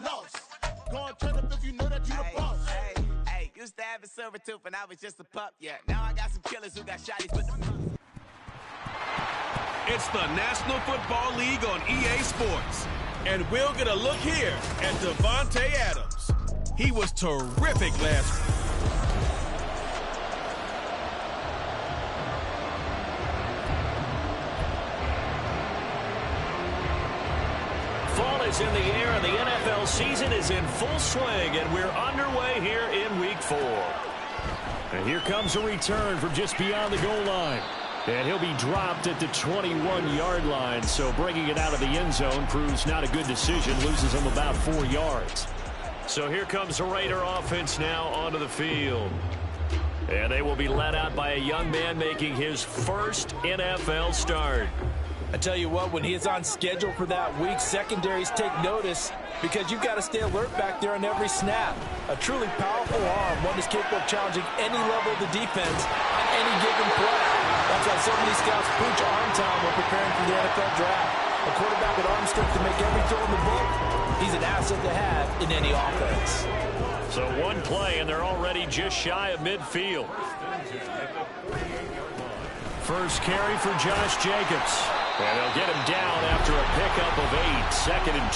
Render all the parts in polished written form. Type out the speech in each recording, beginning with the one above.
lost. Go on, turn up if you know that you the boss. Hey, used to have a silver tooth when I was just a pup, yeah. Now I got some killers who got shotties with the... It's the National Football League on EA Sports. And we'll get a look here at Devontae Adams. He was terrific last week. Fall is in the air, and the NFL season is in full swing, and we're underway here in Week 4. And here comes a return from just beyond the goal line. And he'll be dropped at the 21-yard line, so bringing it out of the end zone proves not a good decision, loses him about 4 yards. So here comes the Raider offense now onto the field. And they will be led out by a young man making his first NFL start. I tell you what, when he is on schedule for that week, secondaries take notice because you've got to stay alert back there on every snap. A truly powerful arm, one is capable of challenging any level of the defense on any given play. That's why so many scouts preach arm time when preparing for the NFL draft. A quarterback with arm strength to make every throw in the book, he's an asset to have in any offense. So one play, and they're already just shy of midfield. First carry for Josh Jacobs. And they'll get him down after a pickup of 8, 2nd and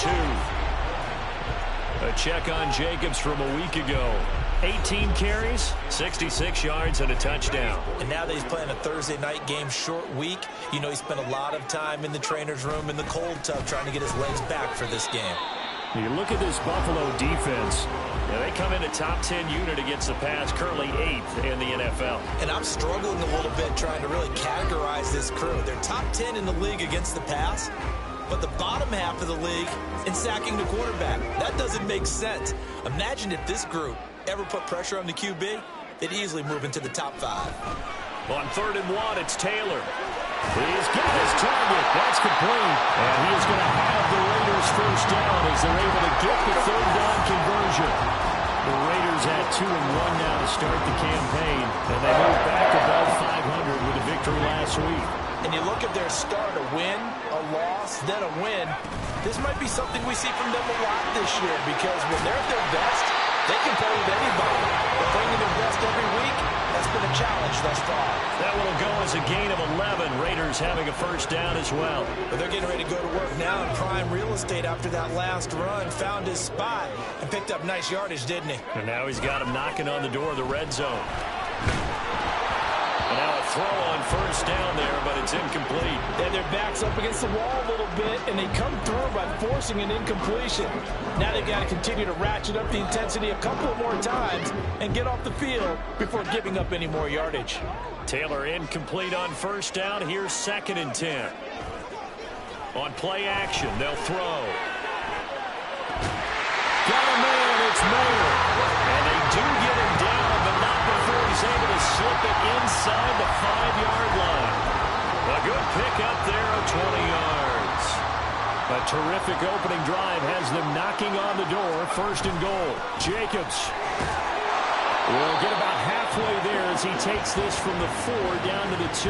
2. A check on Jacobs from a week ago. 18 carries, 66 yards, and a touchdown. And now that he's playing a Thursday night game, short week, you know he spent a lot of time in the trainer's room in the cold tub trying to get his legs back for this game. You look at this Buffalo defense. They come in a top 10 unit against the pass, currently 8th in the NFL. And I'm struggling a little bit trying to really categorize this crew. They're top 10 in the league against the pass, but the bottom half of the league in sacking the quarterback. That doesn't make sense. Imagine if this group ever put pressure on the QB, they'd easily move into the top 5. On 3rd and 1, it's Taylor. He's got his target. That's complete. And he is going to have the Raiders first down as they're able to get the 3rd down conversion. The Raiders at 2-1 now to start the campaign. And they move back above 500 with a victory last week. And you look at their start, a win, a loss, then a win. This might be something we see from them a lot this year because when they're at their best, they can play with anybody. But bringing their best every week, that's been a challenge thus far. That will go as a gain of 11. Raiders having a first down as well. But they're getting ready to go to work now in prime real estate after that last run. Found his spot and picked up nice yardage, didn't he? And now he's got him knocking on the door of the red zone. And now a throw on first down there, but it's incomplete. And their backs up against the wall a little bit, and they come through by forcing an incompletion. Now they've got to continue to ratchet up the intensity a couple more times and get off the field before giving up any more yardage. Taylor incomplete on first down. Here's 2nd and 10. On play action, they'll throw. Got a man, it's Mayer. And they do get him down, but not before he's able to slip it inside the 5-yard line. A good pick up there of 20 yards. A terrific opening drive has them knocking on the door. 1st and goal. Jacobs will get about halfway there as he takes this from the 4 down to the 2.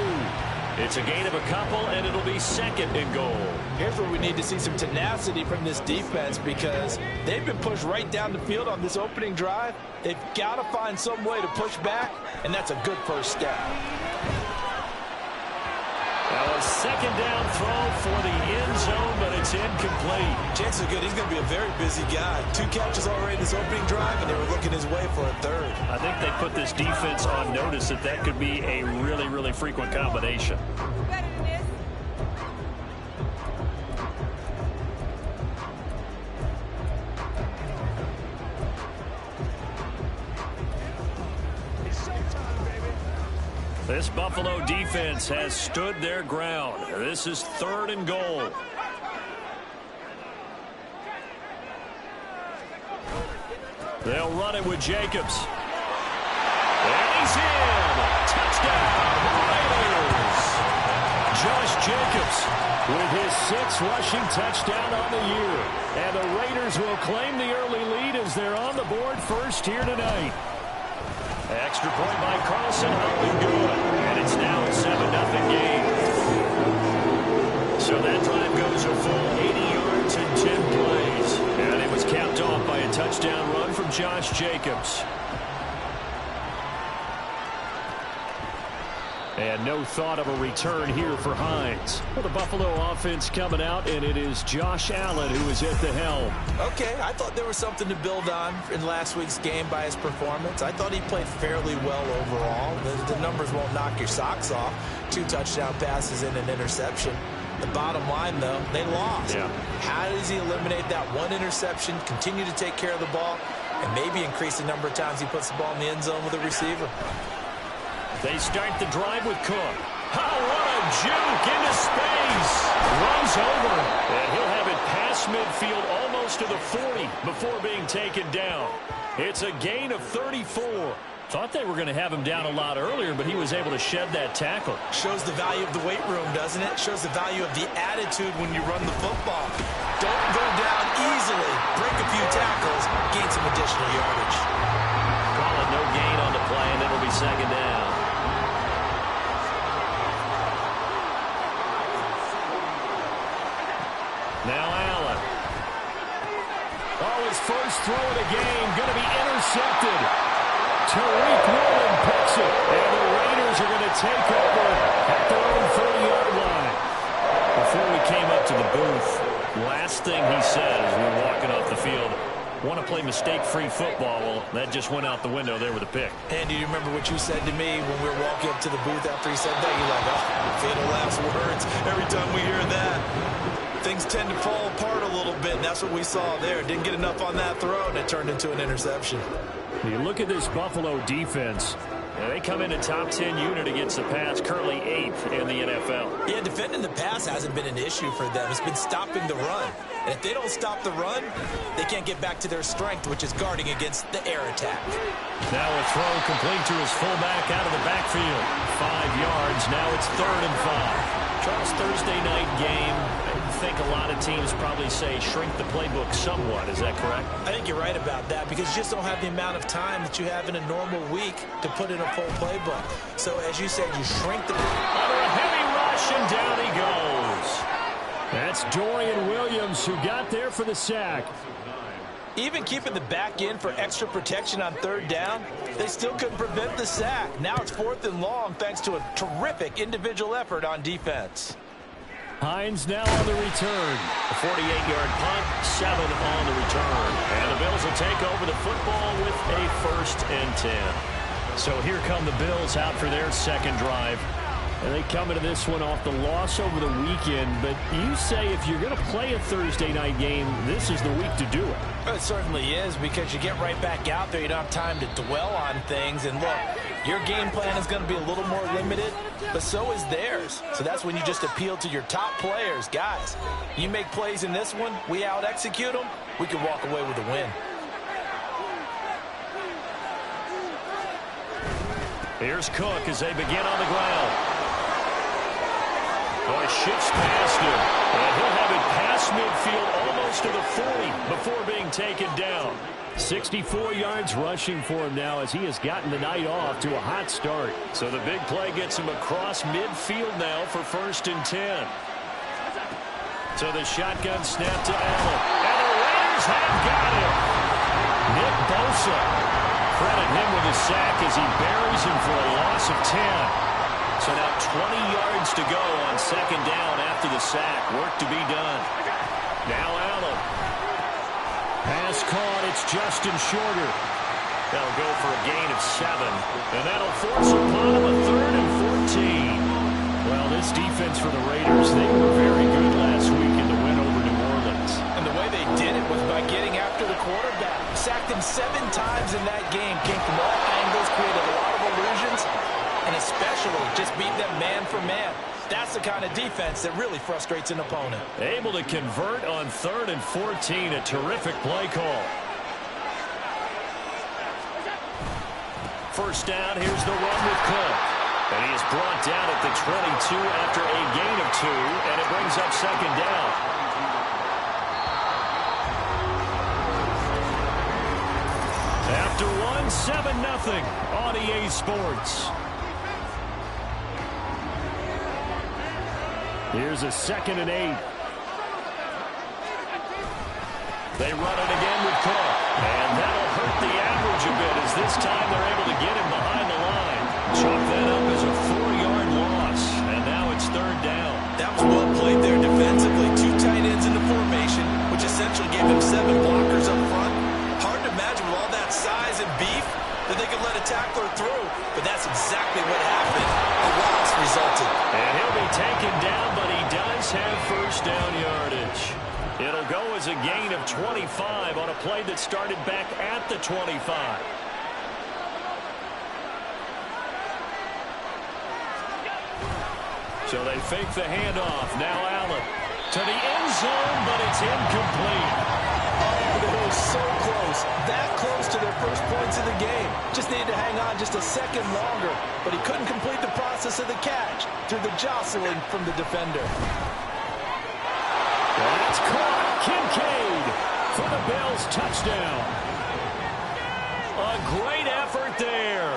It's a gain of a couple, and it'll be 2nd and goal. Here's where we need to see some tenacity from this defense because they've been pushed right down the field on this opening drive. They've got to find some way to push back, and that's a good first step. Now a 2nd down throw for the end zone, but it's incomplete. Chances are good he's going to be a very busy guy. 2 catches already in this opening drive, and they were looking his way for a 3rd. I think they put this defense on notice that that could be a really, really frequent combination. This Buffalo defense has stood their ground. This is 3rd and goal. They'll run it with Jacobs. And he's in. Touchdown, Raiders. Josh Jacobs with his 6th rushing touchdown on the year. And the Raiders will claim the early lead as they're on the board first here tonight. Extra point by Carlson, up and good. And it's now a 7-0 game. So that drive goes a full 80 yards and 10 plays. And it was capped off touchdown run from Josh Jacobs. And no thought of a return here for Hines. Well, the Buffalo offense coming out, and it is Josh Allen who is at the helm. Okay, I thought there was something to build on in last week's game by his performance. I thought he played fairly well overall. The numbers won't knock your socks off. 2 touchdown passes and an interception. The bottom line, though, they lost. Yeah. How does he eliminate that 1 interception, continue to take care of the ball, and maybe increase the number of times he puts the ball in the end zone with a receiver? They start the drive with Cook. Oh, what a juke into space. Runs over. And he'll have it past midfield almost to the 40 before being taken down. It's a gain of 34. Thought they were going to have him down a lot earlier, but he was able to shed that tackle. Shows the value of the weight room, doesn't it? Shows the value of the attitude when you run the football. Don't go down easily. Break a few tackles. Gain some additional yardage. Call it no gain on the play, and it'll be second down. Now Allen. Oh, his first throw of the game going to be intercepted. Tariq Woolen picks it. And the Raiders are going to take over at their own 30-yard line. Before we came up to the booth, last thing he said as we were walking off the field, want to play mistake-free football. Well, that just went out the window there with a pick. And do you remember what you said to me when we were walking up to the booth after he said that? You're like, oh, fatal last words. Every time we hear that, things tend to fall apart a little bit, and that's what we saw there. Didn't get enough on that throw, and it turned into an interception. You look at this Buffalo defense. They come in a top 10 unit against the pass, currently 8th in the NFL. Yeah, defending the pass hasn't been an issue for them. It's been stopping the run. And if they don't stop the run, they can't get back to their strength, which is guarding against the air attack. Now a throw complete to his fullback out of the backfield. 5 yards. Now it's 3rd and 5. Charles, Thursday night game. I think a lot of teams probably say shrink the playbook somewhat. Is that correct? I think you're right about that because you just don't have the amount of time that you have in a normal week to put in a full playbook. So, as you said, you shrink the... Under a heavy rush, and down he goes. That's Dorian Williams who got there for the sack. Even keeping the back in for extra protection on 3rd down, they still couldn't prevent the sack. Now it's 4th and long thanks to a terrific individual effort on defense. Hines now on the return. A 48-yard punt, 7 on the return. And the Bills will take over the football with a 1st and 10. So here come the Bills out for their second drive. And they come into this one off the loss over the weekend. But you say if you're going to play a Thursday night game, this is the week to do it. It certainly is because you get right back out there. You don't have time to dwell on things. And look, your game plan is going to be a little more limited, but so is theirs. So that's when you just appeal to your top players. Guys, you make plays in this one, we out-execute them, we can walk away with a win. Here's Cook as they begin on the ground. Boy, shifts past him, and he'll have it past midfield almost to the 40 before being taken down. 64 yards rushing for him now as he has gotten the night off to a hot start. So the big play gets him across midfield now for 1st and 10. So the shotgun snap to Allen. And the Raiders have got him. Nick Bosa. Credit him with a sack as he buries him for a loss of 10. So now 20 yards to go on 2nd down after the sack. Work to be done. Now Allen. Pass caught. It's Justin Shorter. That'll go for a gain of 7. And that'll force upon him a 3rd and 14. Well, this defense for the Raiders, they were very good last week in the win over New Orleans. And the way they did it was by getting after the quarterback. Sacked him 7 times in that game. Came from all angles, created a lot of illusions. And especially just beat them man for man. That's the kind of defense that really frustrates an opponent. Able to convert on 3rd and 14. A terrific play call. First down, here's the run with Cook. And he is brought down at the 22 after a gain of 2. And it brings up 2nd down. After 7-0 on EA Sports. Here's a 2nd and 8. They run it again with Cook. And that'll hurt the average a bit as this time they're able to get him behind the line. Chalk that up as a 4-yard loss. And now it's third down. That was well played there defensively. 2 tight ends in the formation, which essentially gave him 7 blockers up front. Hard to imagine with all that size and beef that they could let a tackler through. But that's exactly what happened. A loss resulted. And he'll be taken down, but he does have first down yardage. It'll go as a gain of 25 on a play that started back at the 25. So they fake the handoff. Now Allen to the end zone, but it's incomplete. Oh, they were so close. That close to their first points of the game. Just needed to hang on just a second longer, but he couldn't complete the process of the catch through the jostling from the defender. That's caught. Kincaid for the Bills touchdown. A great effort there.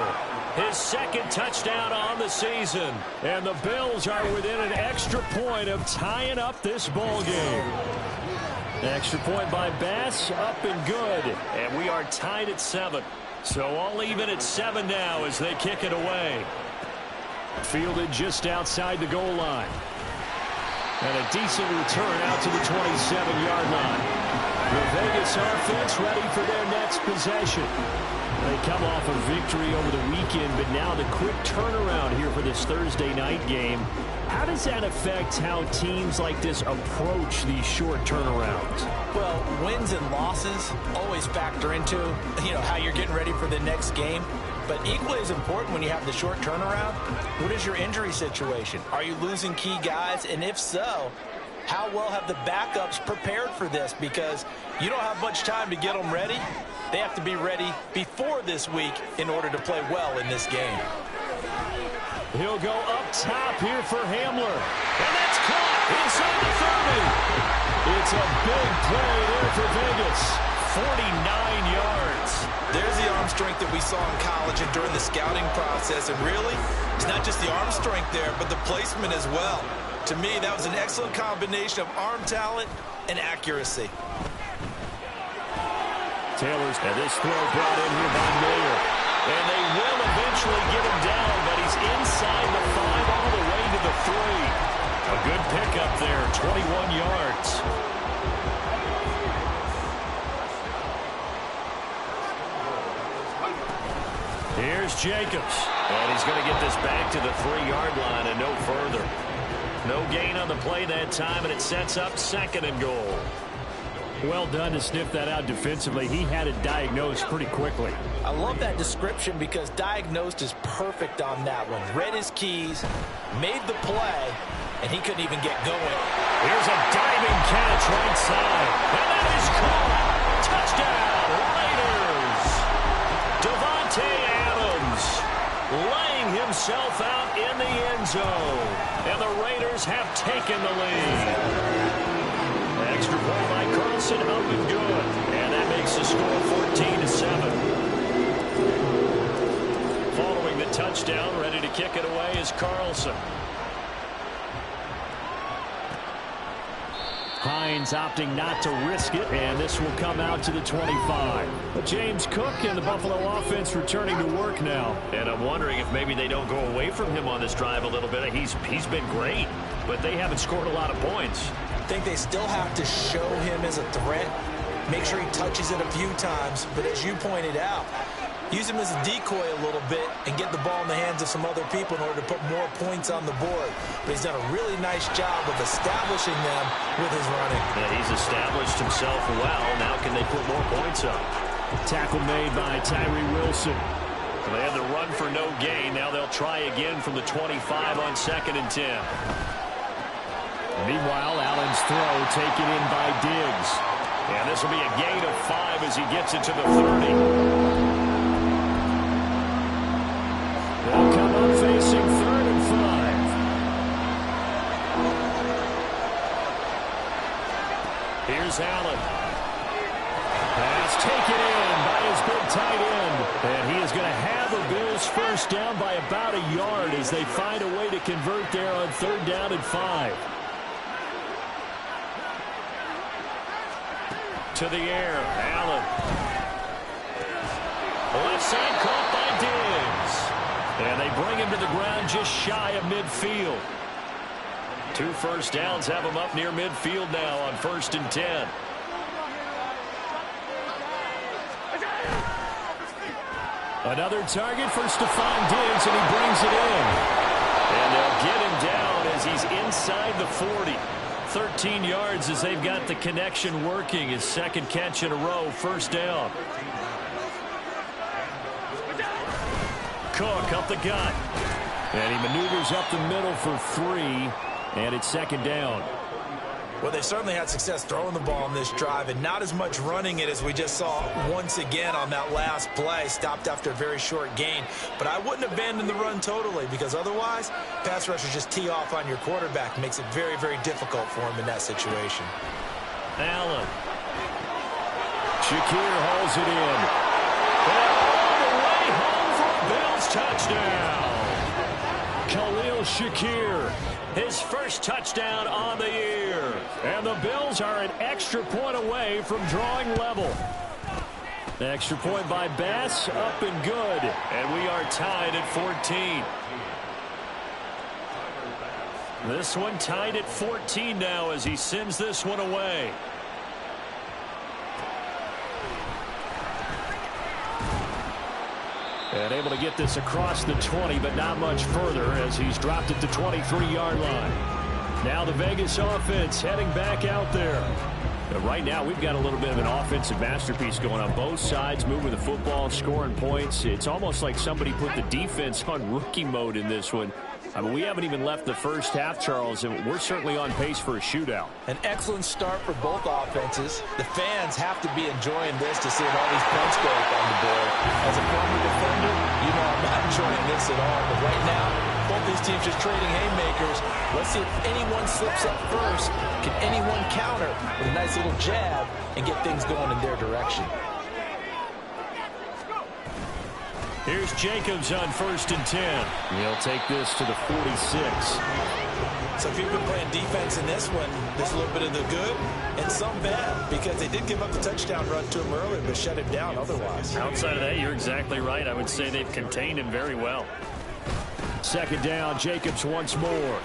His second touchdown on the season. And the Bills are within an extra point of tying up this ball game. Extra point by Bass, up and good. And we are tied at 7. So all even at 7 now as they kick it away. Fielded just outside the goal line. And a decent return out to the 27-yard line. The Vegas offense ready for their next possession. They come off a victory over the weekend, but now the quick turnaround here for this Thursday night game. How does that affect how teams like this approach these short turnarounds? Well, wins and losses always factor into, how you're getting ready for the next game. But equally as important when you have the short turnaround, what is your injury situation? Are you losing key guys? And if so, how well have the backups prepared for this? Because you don't have much time to get them ready. They have to be ready before this week in order to play well in this game. He'll go up top here for Hamler. And that's caught inside the 30. It's a big play there for Vegas. 49 yards. There's the arm strength that we saw in college and during the scouting process. And really, it's not just the arm strength there, but the placement as well. To me, that was an excellent combination of arm talent and accuracy. Taylor's, and this throw brought in here by Miller. And they will eventually get him down, but he's inside the 5 all the way to the 3. A good pickup there, 21 yards. Here's Jacobs. And he's going to get this back to the 3-yard line and no further. No gain on the play that time, and it sets up 2nd and goal. Well done to sniff that out defensively. He had it diagnosed pretty quickly. I love that description because diagnosed is perfect on that one. Read his keys, made the play, and he couldn't even get going. Here's a diving catch right side. And that is caught. Touchdown, Raiders. Davante Adams laying himself out in the end zone. And the Raiders have taken the lead. Extra point by Carlson, up and good. And that makes the score 14-7. Following the touchdown, ready to kick it away is Carlson. Hines opting not to risk it, and this will come out to the 25. But James Cook and the Buffalo offense returning to work now. And I'm wondering if maybe they don't go away from him on this drive a little bit. He's been great, but they haven't scored a lot of points. I think they still have to show him as a threat, make sure he touches it a few times, but as you pointed out, use him as a decoy a little bit and get the ball in the hands of some other people in order to put more points on the board. But he's done a really nice job of establishing them with his running. Yeah, he's established himself well. Now can they put more points up? Tackle made by Tyree Wilson. They had the run for no gain. Now they'll try again from the 25 on 2nd and 10. Meanwhile, Allen's throw taken in by Diggs. And this will be a gain of 5 as he gets it to the 30. They'll come up facing 3rd and 5. Here's Allen. Pass taken in by his big tight end. And he is going to have the Bills first down by about a yard as they find a way to convert there on 3rd down and 5. To the air, Allen. Left side caught by Diggs. And they bring him to the ground just shy of midfield. 2 first downs have him up near midfield now on 1st and 10. Another target for Stephon Diggs, and he brings it in. And they'll get him down as he's inside the 40. 13 yards as they've got the connection working. His second catch in a row, 1st down. Cook up the gut. And he maneuvers up the middle for 3, and it's 2nd down. Well, they certainly had success throwing the ball on this drive, and not as much running it as we just saw once again on that last play. Stopped after a very short gain. But I wouldn't abandon the run totally, because otherwise, pass rushers just tee off on your quarterback. Makes it very, very difficult for him in that situation. Allen. Shakir hauls it in. And all the way home for a Bills touchdown. Khalil Shakir, his first touchdown on the year. And the Bills are an extra point away from drawing level. The extra point by Bass, up and good. And we are tied at 14. This one tied at 14 now as he sends this one away. And able to get this across the 20, but not much further as he's dropped it to 23-yard line. Now the Vegas offense heading back out there. But right now we've got a little bit of an offensive masterpiece going on both sides, moving the football, scoring points. It's almost like somebody put the defense on rookie mode in this one. I mean, we haven't even left the first half, Charles, and we're certainly on pace for a shootout. An excellent start for both offenses. The fans have to be enjoying this to see all these points go up on the board. As a former defender, you know I'm not enjoying this at all. But right now, both these teams just trading haymakers. Let's see if anyone slips up first. Can anyone counter with a nice little jab and get things going in their direction? Here's Jacobs on 1st and 10. He'll take this to the 46. So if you've been playing defense in this one, there's a little bit of the good and some bad, because they did give up the touchdown run to him earlier, but shut him down otherwise. Outside of that, you're exactly right. I would say they've contained him very well. 2nd down, Jacobs once more.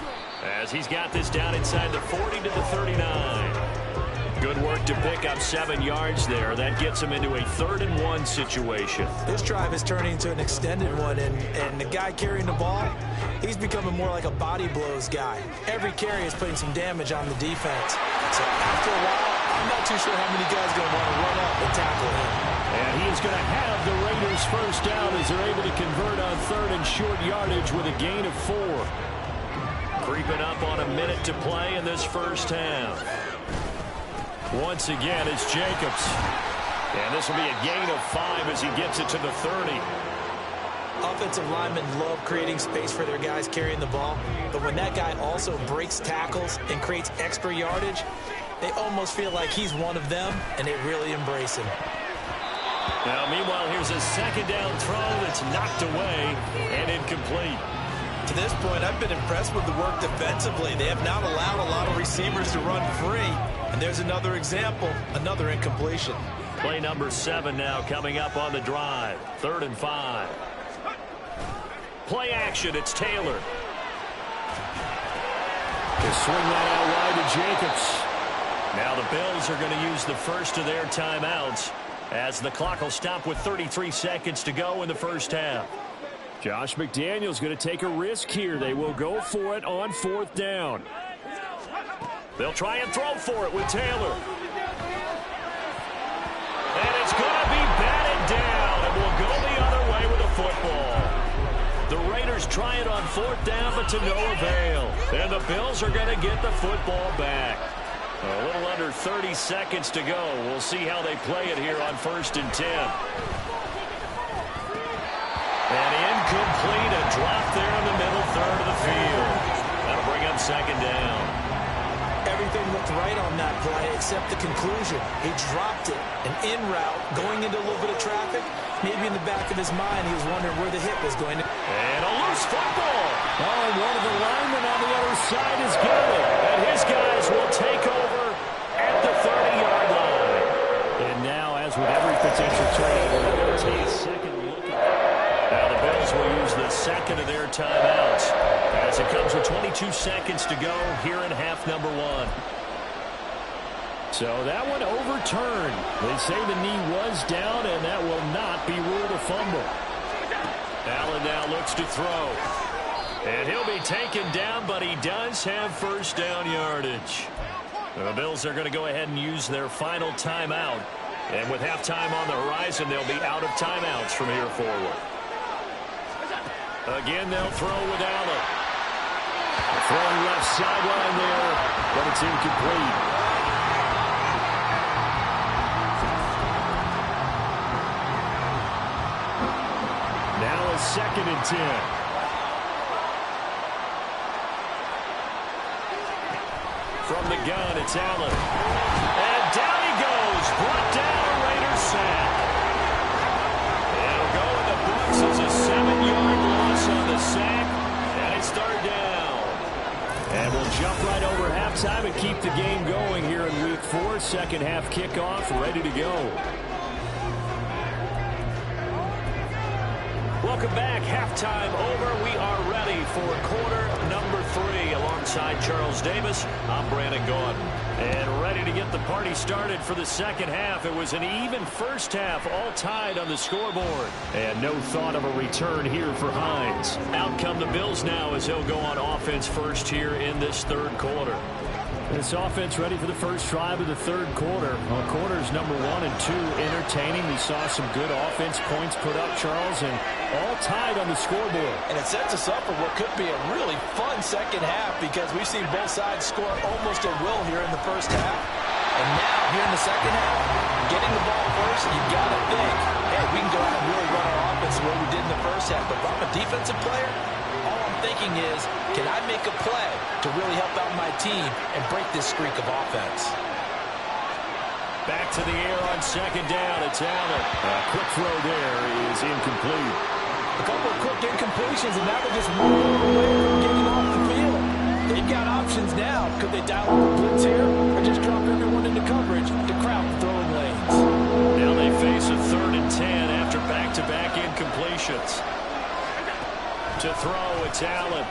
As he's got this down inside the 40 to the 39. Good work to pick up 7 yards there. That gets him into a 3rd and 1 situation. This drive is turning into an extended one, and the guy carrying the ball, he's becoming more like a body blows guy. Every carry is putting some damage on the defense. So after a while, I'm not too sure how many guys are going to want to run up and tackle him. And he is going to have the Raiders first down as they're able to convert on 3rd and short yardage with a gain of 4. Creeping up on a minute to play in this first half. Once again, it's Jacobs. And this will be a gain of 5 as he gets it to the 30. Offensive linemen love creating space for their guys carrying the ball, but when that guy also breaks tackles and creates extra yardage, they almost feel like he's one of them, and they really embrace him. Now, meanwhile, here's a 2nd down throw that's knocked away and incomplete. To this point, I've been impressed with the work defensively. They have not allowed a lot of receivers to run free. And there's another example, another incompletion. Play number 7 now coming up on the drive. 3rd and 5. Play action, it's Taylor. To swing that out wide to Jacobs. Now the Bills are going to use the first of their timeouts as the clock will stop with 33 seconds to go in the first half. Josh McDaniels going to take a risk here. They will go for it on 4th down. They'll try and throw for it with Taylor. And it's going to be batted down, and we'll go the other way with the football. The Raiders try it on 4th down, but to no avail. And the Bills are going to get the football back. A little under 30 seconds to go. We'll see how they play it here on 1st and 10. And incomplete, a drop there in the middle 3rd of the field. That'll bring up 2nd down. Everything looked right on that play except the conclusion. He dropped it, an in route, going into a little bit of traffic. Maybe in the back of his mind, he was wondering where the hit was going to. And a loose football. Oh, and one of the linemen on the other side has got it. And his guys will take over at the 30-yard line. potential turnover. We're going to take a second look at it. Now the Bills will use the second of their timeouts as it comes with 22 seconds to go here in half number one. So that one overturned. They say the knee was down, and that will not be ruled a fumble. Allen now looks to throw. And he'll be taken down, but he does have first down yardage. The Bills are going to go ahead and use their final timeout. And with halftime on the horizon, they'll be out of timeouts from here forward. Again, they'll throw with Allen. Throwing left sideline there, but it's incomplete. Now a 2nd and 10. From the gun, it's Allen. And down he goes. Brought down, Raiders sack. It'll go in the books as a 7-yard loss on the sack. And it's 3rd down. And we'll jump right over halftime and keep the game going here in Week 4. Second half kickoff, ready to go. Welcome back. Halftime over. We are ready for quarter number 3. Alongside Charles Davis, I'm Brandon Gaudin. And ready to get the party started for the second half. It was an even first half, all tied on the scoreboard. And no thought of a return here for Hines. Out come the Bills now as he'll go on offense first here in this 3rd quarter. This offense ready for the first drive of the 3rd quarter. Well, quarters number 1 and 2 entertaining. We saw some good offense points put up, Charles, and all tied on the scoreboard. And it sets us up for what could be a really fun second half because we've seen both sides score almost at will here in the first half. And now, here in the second half, getting the ball first, you've got to think, hey, we can go out and really run our offense the way we did in the first half. But if I'm a defensive player, all I'm thinking is, can I make a play to really help out my team and break this streak of offense? Back to the air on 2nd down. It's Allen. A quick throw there is incomplete. A couple of quick incompletions, and now they're just one away from getting off the field. They've got options now. Could they dial up a blitz here or just drop everyone into coverage to crowd the throwing lanes? Now they face a 3rd and 10 after back-to-back incompletions. To throw, it's Allen.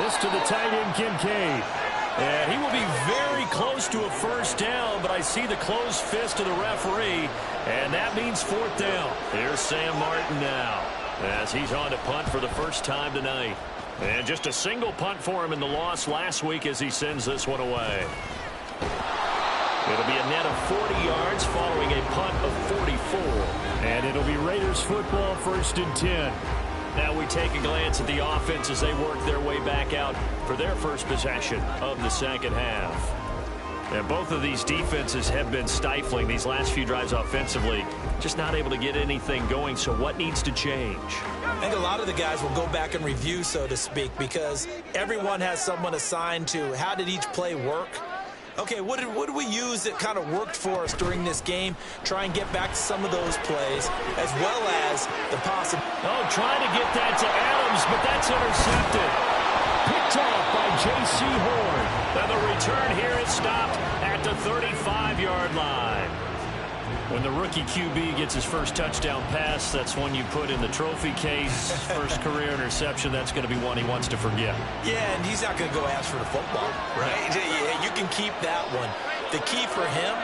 This to the tight end, Kincaid. And he will be very close to a first down, but I see the closed fist of the referee, and that means 4th down. Here's Sam Martin now, as he's on to punt for the first time tonight. And just a single punt for him in the loss last week as he sends this one away. It'll be a net of 40 yards following a punt of 44. And it'll be Raiders football, 1st and 10. Now we take a glance at the offense as they work their way back out for their first possession of the second half. And both of these defenses have been stifling these last few drives offensively. Just not able to get anything going, so what needs to change? I think a lot of the guys will go back and review, so to speak, because everyone has someone assigned to how did each play work. Okay, what did we use that kind of worked for us during this game? Try and get back to some of those plays, as well as the possible. Oh, trying to get that to Adams, but that's intercepted. Picked off by J.C. Horn. Now the return here is stopped at the 35-yard line. When the rookie QB gets his first touchdown pass, that's one you put in the trophy case. First career interception, that's going to be one he wants to forget. Yeah, and he's not going to go ask for the football, right? You can keep that one. The key for him,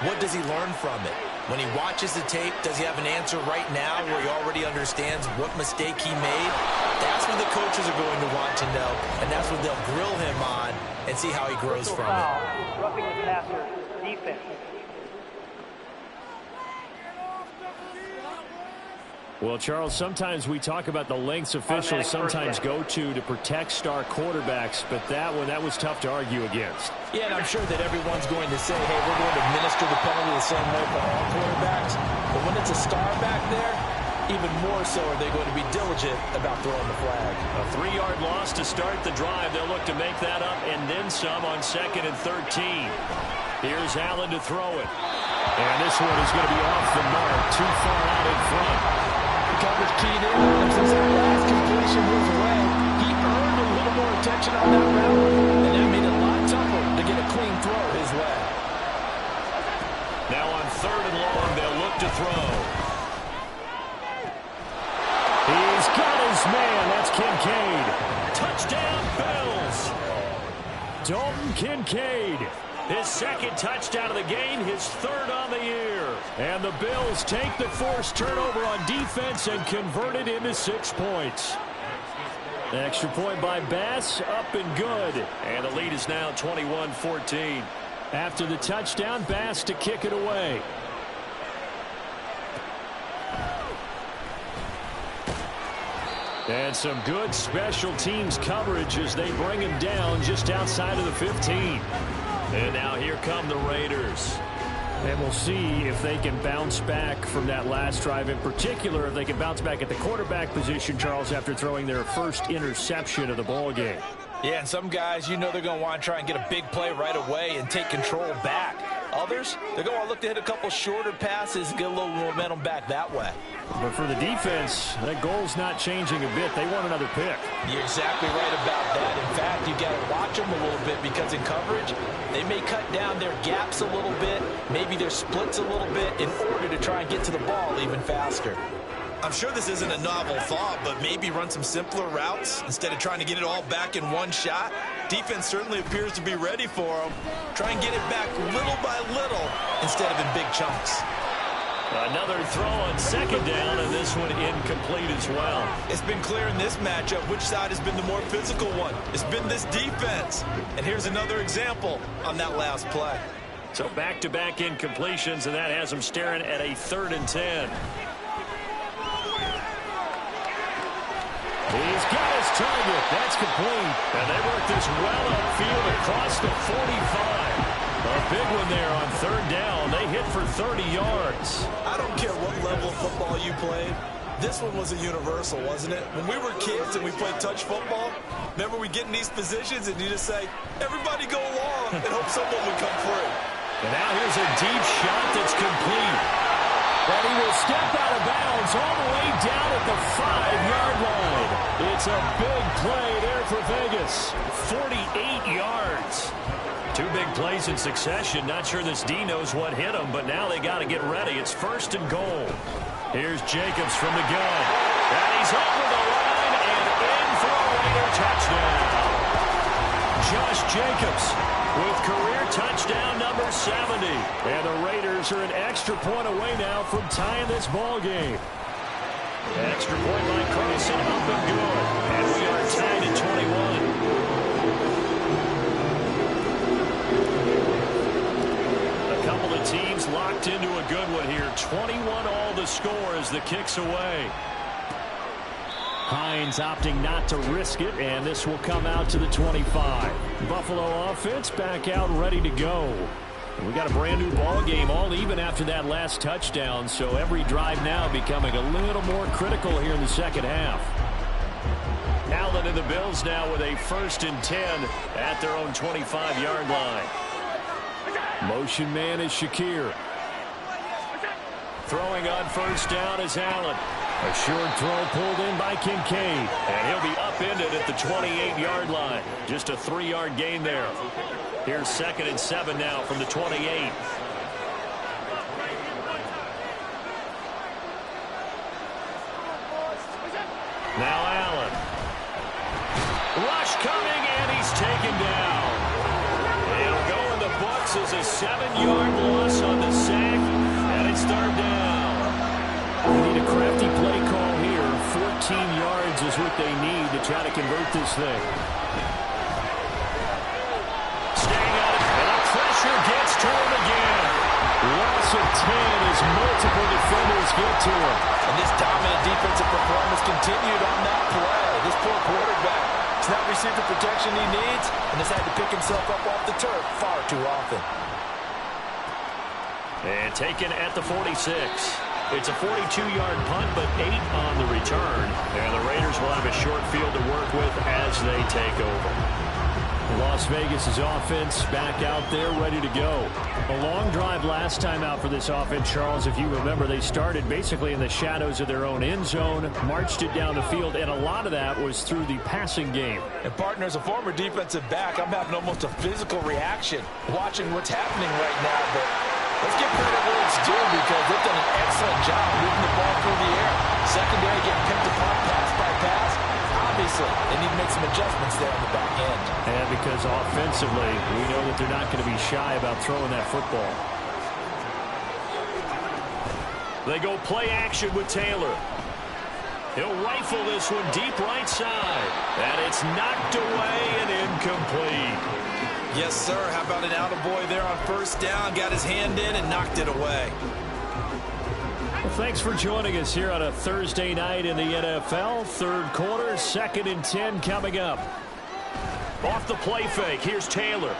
what does he learn from it? When he watches the tape, does he have an answer right now where he already understands what mistake he made? That's what the coaches are going to want to know, and that's what they'll grill him on and see how he grows from it. Roughing the passer, defense. Well, Charles, sometimes we talk about the lengths officials sometimes go to protect star quarterbacks, but that was tough to argue against. Yeah, and I'm sure that everyone's going to say, hey, we're going to administer the penalty the same way for all quarterbacks. But when it's a star back there, even more so are they going to be diligent about throwing the flag. A 3-yard loss to start the drive. They'll look to make that up and then some on 2nd and 13. Here's Allen to throw it. And this one is going to be off the mark, too far out in front. Coverage keyed in on him since that last completion his way. He earned a little more attention on that route, and that made it a lot tougher to get a clean throw his way. Now on 3rd and long, they'll look to throw. He's got his man. That's Kincaid. Touchdown, Bills. Dalton Kincaid. His second touchdown of the game, his third on the year. And the Bills take the forced turnover on defense and convert it into 6 points. Extra point by Bass, up and good. And the lead is now 21-14. After the touchdown, Bass to kick it away. And some good special teams coverage as they bring him down just outside of the 15. And now here come the Raiders. And we'll see if they can bounce back from that last drive. In particular, if they can bounce back at the quarterback position, Charles, after throwing their first interception of the ball game. Yeah, and some guys, you know they're going to want to try and get a big play right away and take control back. Others, they're going to look to hit a couple shorter passes and get a little momentum back that way. But for the defense, that goal's not changing a bit. They want another pick. You're exactly right about that. In fact, you got to watch them a little bit because in coverage, they may cut down their gaps a little bit, maybe their splits a little bit in order to try and get to the ball even faster. I'm sure this isn't a novel thought, but maybe run some simpler routes instead of trying to get it all back in one shot. Defense certainly appears to be ready for them. Try and get it back little by little instead of in big chunks. Another throw on second down, and this one incomplete as well. It's been clear in this matchup which side has been the more physical one. It's been this defense. And here's another example on that last play. So back-to-back incompletions, and that has them staring at a 3rd and 10. He's got his target. That's complete. And they work this well upfield across the 45. A big one there on 3rd down. They hit for 30 yards. I don't care what level of football you played. This one was a universal, wasn't it? When we were kids and we played touch football, remember we get in these positions and you just say, everybody go along and hope someone would come free. And now here's a deep shot that's complete. And he will step out of bounds all the way down at the 5-yard line. It's a big play there for Vegas. 48 yards. 2 big plays in succession. Not sure this D knows what hit him, but now they got to get ready. It's 1st and goal. Here's Jacobs from the gun. And he's over the line and in for a Raider touchdown. Josh Jacobs with career touchdown number 70. And the Raiders are an extra point away now from tying this ball game. Extra point by Carson, up and good. And we are tied at 21. A couple of teams locked into a good one here. 21 all the score as the kick's away. Hines opting not to risk it, and this will come out to the 25. Buffalo offense back out ready to go. We got a brand new ball game, all even after that last touchdown, so every drive now becoming a little more critical here in the second half. Allen and the Bills now with a 1st and 10 at their own 25-yard line. Motion man is Shakir. Throwing on 1st down is Allen. A short throw pulled in by Kincaid. And he'll be upended at the 28-yard line. Just a 3-yard gain there. Here's 2nd and 7 now from the 28. Now Allen. Rush coming, and he's taken down. It'll go in the books as a 7-yard loss on the sack, and it's 3rd down. We need a crafty play call here. 14 yards is what they need to try to convert this thing. Staying on it, and the pressure gets to him again. Loss of 10 as multiple defenders get to him. And this dominant defensive performance continued on that play. This poor quarterback has not received the protection he needs and has had to pick himself up off the turf far too often. And taken at the 46. It's a 42-yard punt, but 8 on the return. And the Raiders will have a short field to work with as they take over. Las Vegas' offense back out there ready to go. A long drive last time out for this offense, Charles. If you remember, they started basically in the shadows of their own end zone, marched it down the field, and a lot of that was through the passing game. And partner, as a former defensive back, I'm having almost a physical reaction watching what's happening right now. But let's give credit where it's due because they've done an excellent some adjustments there on the back end. And because offensively, we know that they're not going to be shy about throwing that football. They go play action with Taylor. He'll rifle this one deep right side. And it's knocked away and incomplete. Yes, sir. How about an attaboy there on first down? Got his hand in and knocked it away. Well, thanks for joining us here on a Thursday night in the NFL. Third quarter, 2nd and 10 coming up. Off the play fake, here's Taylor.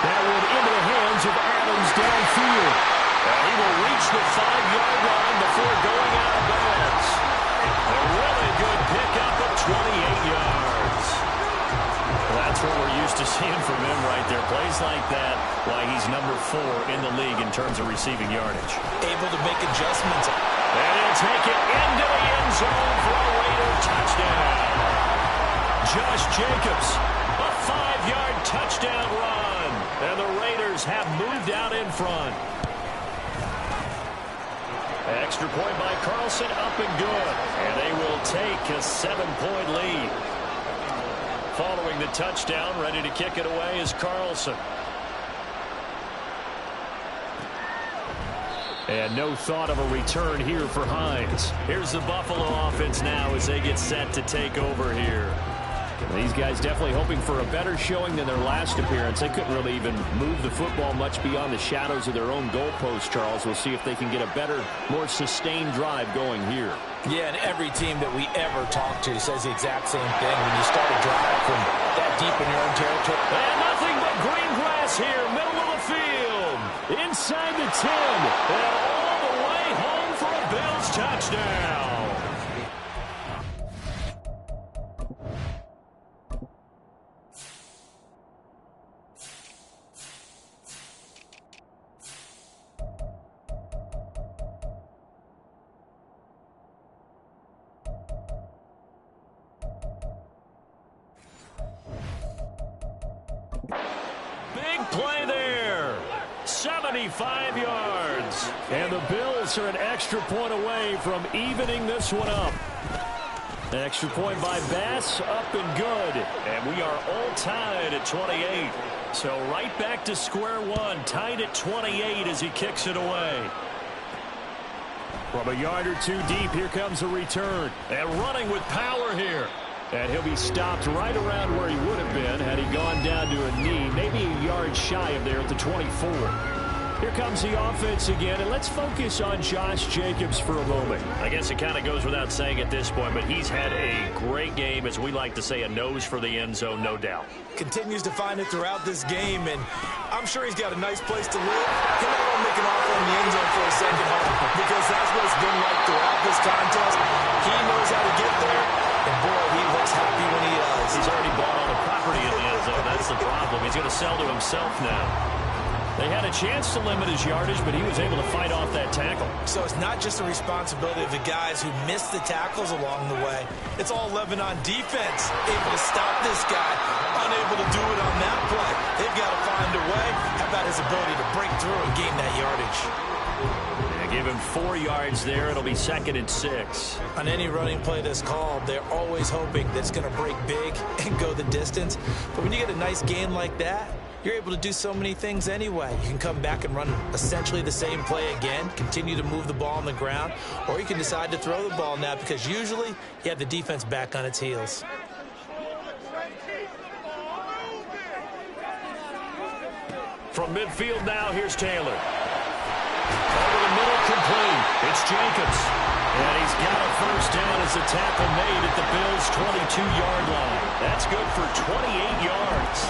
That one into the hands of Adams downfield. And he will reach the 5-yard line before going out of bounds. A really good pickup of 28 yards. That's what we're used to seeing from him right there. Plays like that, why he's number 4 in the league in terms of receiving yardage. Able to make adjustments. And he'll take it into the end zone for a Raider touchdown. Josh Jacobs, a 5-yard touchdown run. And the Raiders have moved out in front. Extra point by Carlson, up and good. And they will take a 7-point lead. Following the touchdown, ready to kick it away is Carlson. And no thought of a return here for Hines. Here's the Buffalo offense now as they get set to take over here. These guys definitely hoping for a better showing than their last appearance. They couldn't really even move the football much beyond the shadows of their own goalpost, Charles. We'll see if they can get a better, more sustained drive going here. Yeah, and every team that we ever talk to says the exact same thing. When you start a drive from that deep in your own territory. And nothing but green grass here, middle of the field. Inside the 10. And all the way home for a Bills touchdown. Play there. 75 yards. And the Bills are an extra point away from evening this one up. An extra point by Bass, up and good. And we are all tied at 28. So right back to square one, tied at 28 as he kicks it away. From a yard or two deep, here comes a return. And running with power here. And he'll be stopped right around where he would have been had he gone down to a knee, maybe a yard shy of there at the 24. Here comes the offense again, and let's focus on Josh Jacobs for a moment. I guess it kind of goes without saying at this point, but he's had a great game, as we like to say, a nose for the end zone, no doubt. Continues to find it throughout this game, and I'm sure he's got a nice place to live. He'll not want to make an offer in the end zone for a second home, because that's what it's been like throughout this contest. He knows how to get there, and boy, he looks happy when he does. He's already bought all the property in the end zone. That's the problem. He's going to sell to himself now. They had a chance to limit his yardage, but he was able to fight off that tackle. So it's not just the responsibility of the guys who missed the tackles along the way. It's all Lebanon defense, able to stop this guy, unable to do it on that play. They've got to find a way. How about his ability to break through and gain that yardage? Give him 4 yards there. It'll be 2nd and 6. On any running play that's called, they're always hoping that it's going to break big and go the distance. But when you get a nice gain like that, you're able to do so many things anyway. You can come back and run essentially the same play again, continue to move the ball on the ground, or you can decide to throw the ball now because usually you have the defense back on its heels. From midfield now, here's Taylor. Over the middle, complete. It's Jacobs. And he's got a first down as the tackle made at the Bills' 22-yard line. That's good for 28 yards.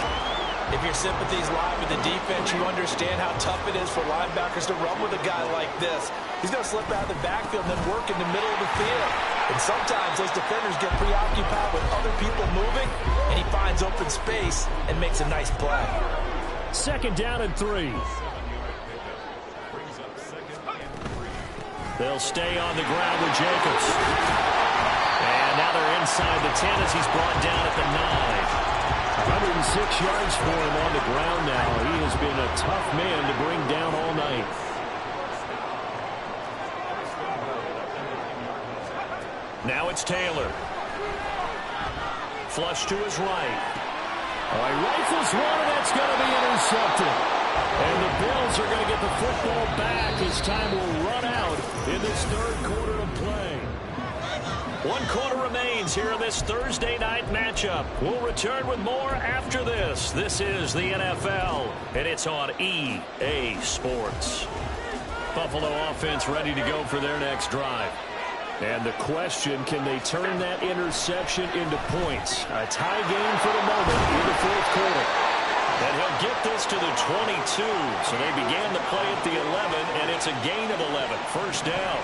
If your sympathies lie with the defense, you understand how tough it is for linebackers to run with a guy like this. He's going to slip out of the backfield and then work in the middle of the field. And sometimes those defenders get preoccupied with other people moving, and he finds open space and makes a nice play. 2nd down and 3. They'll stay on the ground with Jacobs. And now they're inside the 10 as he's brought down at the 9. 106 yards for him on the ground now. He has been a tough man to bring down all night. Now it's Taylor. Flush to his right. Oh, he rifles one, and that's going to be intercepted. And the Bills are going to get the football back as time will run out in this third quarter of play. 1 quarter remains here in this Thursday night matchup. We'll return with more after this. This is the NFL, and it's on EA Sports. Buffalo offense ready to go for their next drive. And the question, can they turn that interception into points? A tie game for the moment in the fourth quarter. And he'll get this to the 22. So they began the play at the 11, and it's a gain of 11. First down.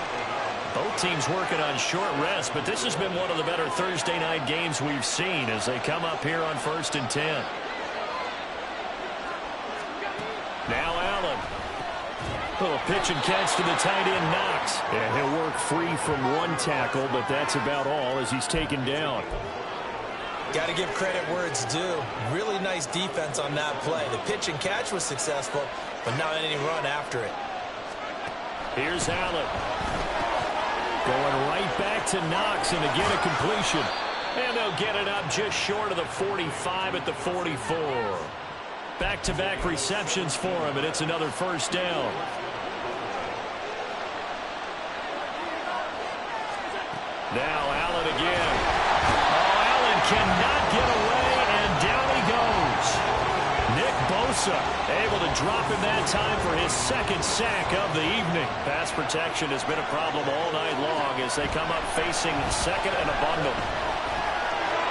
Both teams working on short rest, but this has been one of the better Thursday night games we've seen as they come up here on 1st and 10. Now Allen. Little pitch and catch to the tight end, Knox. And he'll work free from one tackle, but that's about all as he's taken down. Got to give credit where it's due. Really nice defense on that play. The pitch and catch was successful, but not any run after it. Here's Allen. Going right back to Knox, and again a completion. And they'll get it up just short of the 45 at the 44. Back-to-back receptions for him, and it's another first down. Now Allen again. Oh, Allen cannot get away, and down he goes. Nick Bosa able to drop him that time for his second sack of the evening. Pass protection has been a problem all night long as they come up facing second and a bundle.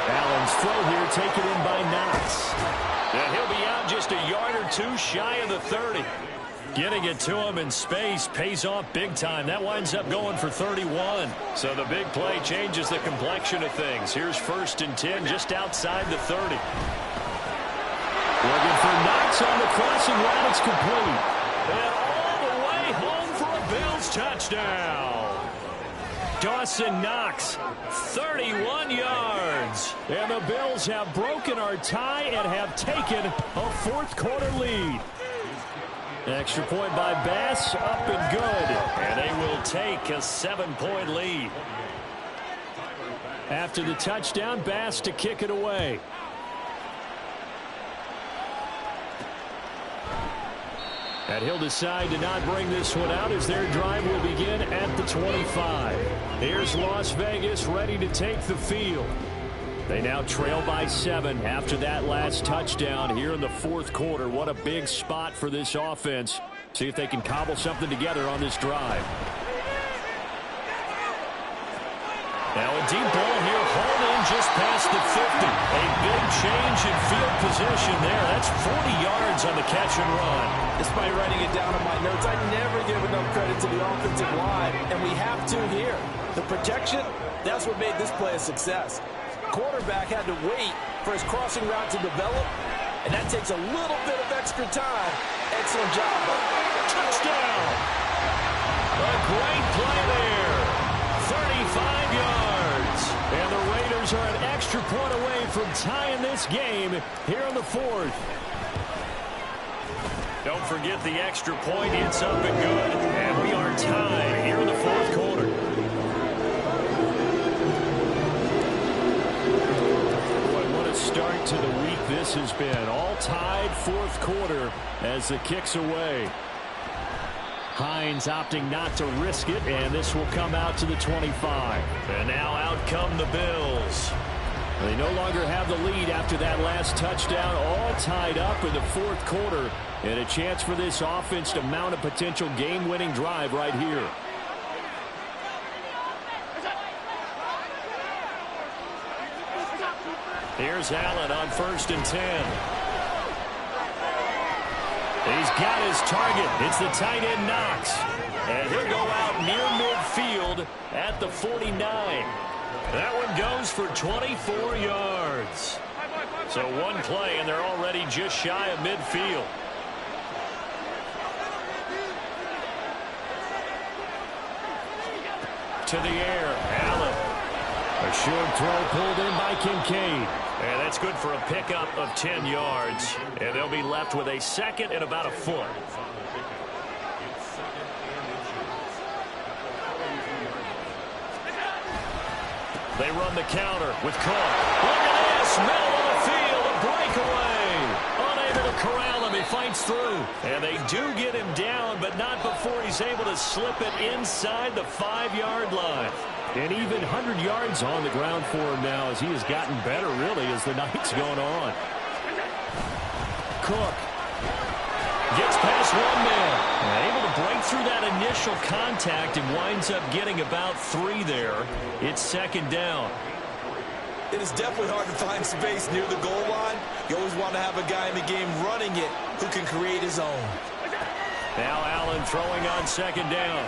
Allen's throw here taken in by Knox. And he'll be out just a yard or two shy of the 30. Getting it to him in space pays off big time. That winds up going for 31. So the big play changes the complexion of things. Here's 1st and 10 just outside the 30. Looking for Knox on the crossing route. It's complete. And all the way home for a Bills touchdown. Dawson Knox, 31 yards. And the Bills have broken our tie and have taken a fourth quarter lead. Extra point by Bass, up and good. And they will take a 7-point lead. After the touchdown, Bass to kick it away. And he'll decide to not bring this one out as their drive will begin at the 25. Here's Las Vegas ready to take the field. They now trail by 7 after that last touchdown here in the fourth quarter. What a big spot for this offense. See if they can cobble something together on this drive. Now a deep ball here, hauled in just past the 50. A big change in field position there. That's 40 yards on the catch and run. Despite writing it down on my notes, I never give enough credit to the offensive line, and we have to here. The protection, that's what made this play a success. Quarterback had to wait for his crossing route to develop, and that takes a little bit of extra time. Excellent job, though. Touchdown! A great play there. 35 yards. And the Raiders are an extra point away from tying this game here in the fourth. Don't forget the extra point. It's up and good. And we are tied here in the fourth quarter. Boy, what a start to the week this has been. All tied fourth quarter as the kick's away. Hines opting not to risk it, and this will come out to the 25. And now out come the Bills. They no longer have the lead after that last touchdown, all tied up in the fourth quarter, and a chance for this offense to mount a potential game-winning drive right here. Here's Allen on 1st and 10. He's got his target. It's the tight end Knox. And he'll go out near midfield at the 49. That one goes for 24 yards. So one play, and they're already just shy of midfield. To the air, Allen. A short throw pulled in by Kincaid. And that's good for a pickup of 10 yards. And they'll be left with a second and about a foot. They run the counter with Cook. Look at this. middle of the field, a breakaway. Unable to corral him, he fights through. And they do get him down, but not before he's able to slip it inside the 5-yard line. And even 100 yards on the ground for him now as he has gotten better, really, as the night's going on. Cook gets past one man. Able to break through that initial contact and winds up getting about 3 there. It's second down. It is definitely hard to find space near the goal line. You always want to have a guy in the game running it who can create his own. Now Allen throwing on second down.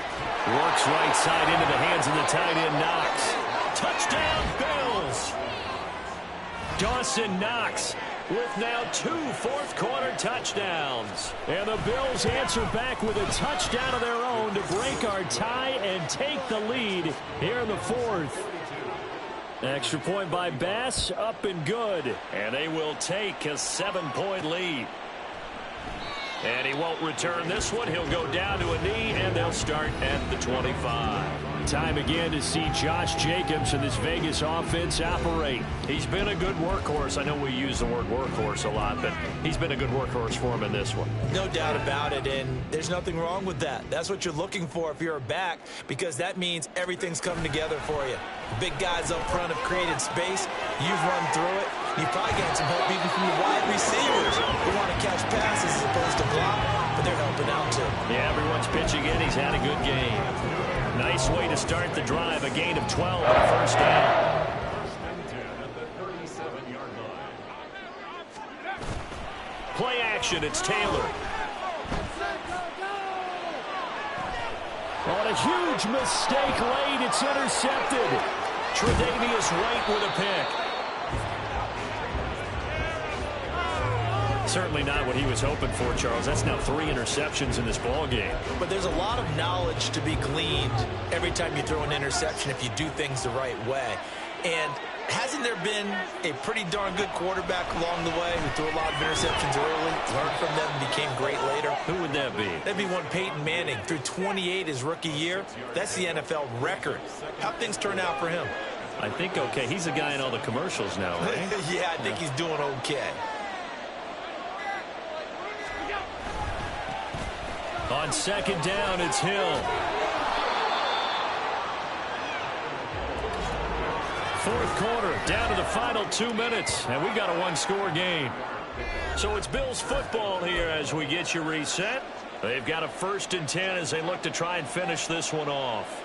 Works right side into the hands of the tight end, Knox. Touchdown, Bills! Dawson Knox with now 2 fourth-quarter touchdowns. And the Bills answer back with a touchdown of their own to break our tie and take the lead here in the fourth. Extra point by Bass, up and good. And they will take a 7-point lead. And he won't return this one. He'll go down to a knee, and they'll start at the 25. Time again to see Josh Jacobs and this Vegas offense operate. He's been a good workhorse. I know we use the word workhorse a lot, but he's been a good workhorse for him in this one. No doubt about it, and there's nothing wrong with that. That's what you're looking for if you're a back, because that means everything's coming together for you. The big guys up front have created space. You've run through it. You've probably got some help even from your wide receivers who want to catch passes as opposed to block, but they're helping out too. Yeah, everyone's pitching in. He's had a good game. Nice way to start the drive. A gain of 12 on a first down. Play action. It's Taylor. On a huge mistake late. It's intercepted. Tre'Davious White with a pick. Certainly not what he was hoping for, Charles. That's now 3 interceptions in this ball game. But there's a lot of knowledge to be gleaned every time you throw an interception if you do things the right way. And hasn't there been a pretty darn good quarterback along the way who threw a lot of interceptions early, learned from them, and became great later? Who would that be? That'd be one Peyton Manning. Threw 28 his rookie year. That's the NFL record. How'd things turn out for him? I think okay. He's a guy in all the commercials now, right? Yeah, I think he's doing okay. On second down, it's Hill. Fourth quarter, down to the final 2 minutes, and we got a 1-score game. So it's Bills football here as we get you reset. They've got a 1st and 10 as they look to try and finish this one off.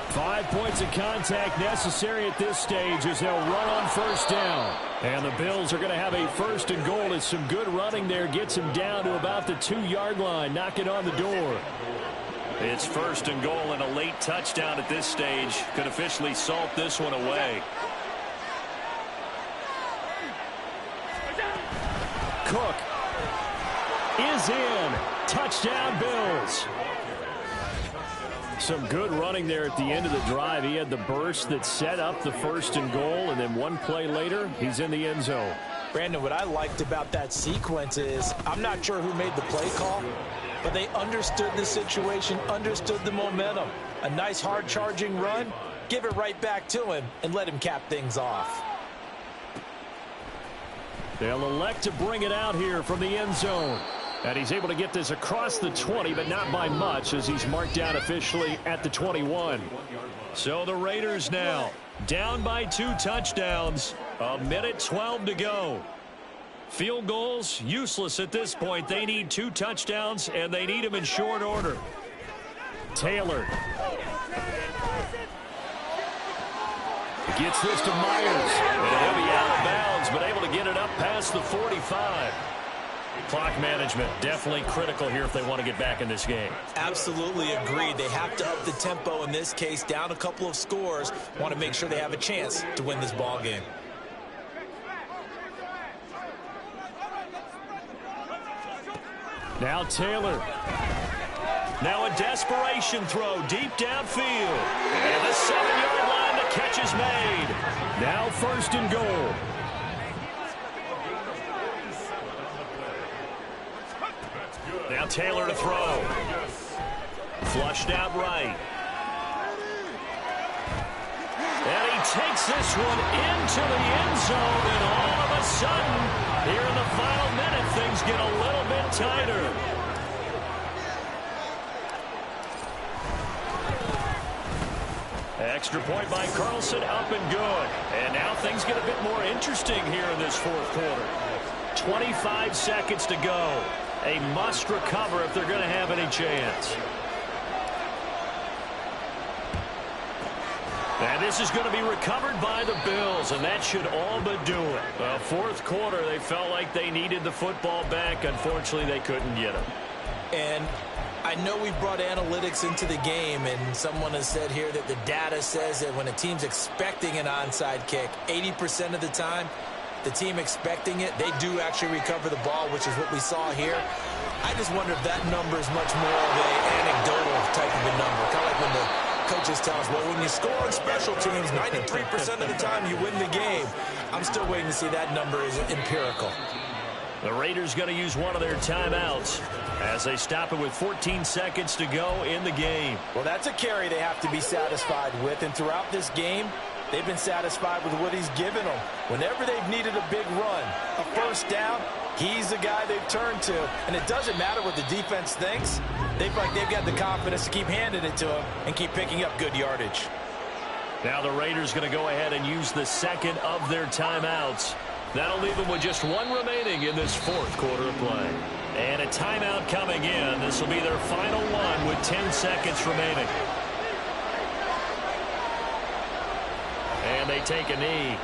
Five points of contact necessary at this stage as they'll run on first down. And the Bills are going to have a 1st and goal as some good running there gets him down to about the 2-yard line, knocking on the door. It's 1st and goal, and a late touchdown at this stage could officially salt this one away. Cook is in. Touchdown, Bills. Some good running there at the end of the drive. He had the burst that set up the 1st and goal, and then one play later, he's in the end zone. Brandon, what I liked about that sequence is I'm not sure who made the play call, but they understood the situation, understood the momentum. A nice hard-charging run, give it right back to him, and let him cap things off. They'll elect to bring it out here from the end zone. And he's able to get this across the 20, but not by much as he's marked down officially at the 21. So the Raiders now down by 2 touchdowns. 1:12 to go. Field goals useless at this point. They need 2 touchdowns, and they need them in short order. Taylor gets this to Myers. And he'll be out of bounds, but able to get it up past the 45. Clock management definitely critical here if they want to get back in this game. Absolutely agreed. They have to up the tempo in this case, down a couple of scores. Want to make sure they have a chance to win this ball game. Now Taylor. Now a desperation throw deep downfield. And the 7-yard line, the catch is made. Now 1st and goal. Now Taylor to throw. Flushed out right. takes this one into the end zone, and all of a sudden, here in the final minute, things get a little bit tighter. Extra point by Carlson, up and good. And now things get a bit more interesting here in this fourth quarter. 25 seconds to go. A must recover if they're going to have any chance. And this is going to be recovered by the Bills, and that should all but do it. Well, fourth quarter, they felt like they needed the football back. Unfortunately, they couldn't get it. And I know we've brought analytics into the game, and someone has said here that the data says that when a team's expecting an onside kick, 80% of the time, the team expecting it, they do actually recover the ball, which is what we saw here. I just wonder if that number is much more of an anecdotal type of a number, kind of like when the coaches tell us, well, when you score on special teams, 93% of the time you win the game. I'm still waiting to see that number is empirical. The Raiders going to use one of their timeouts as they stop it with 14 seconds to go in the game. Well, that's a carry they have to be satisfied with, and throughout this game, they've been satisfied with what he's given them. Whenever they've needed a big run, a first down, he's the guy they've turned to. And it doesn't matter what the defense thinks. They feel like they've got the confidence to keep handing it to him and keep picking up good yardage. Now the Raiders going to go ahead and use the second of their timeouts. That'll leave them with just one remaining in this fourth quarter of play. And a timeout coming in. This will be their final one with 10 seconds remaining. And they take a knee.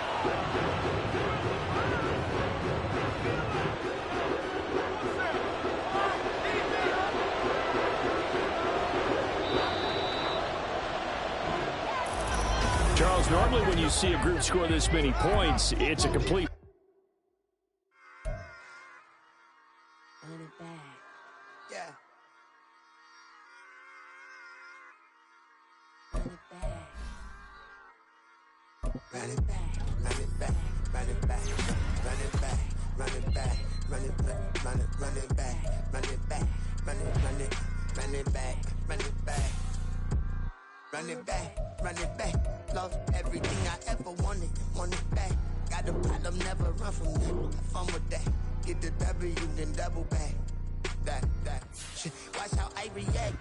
Charles, normally when you see a group score this many points, it's a complete... Yeah. Run it back, run it back, run it back, run it back, run it back, run it back, run it back, run it back, run it back, run it back, run it back, run it back. Lost everything I ever wanted it back. Got a problem, never run from that. Have fun with that. Get the W, then double back. That shit. Watch how I react.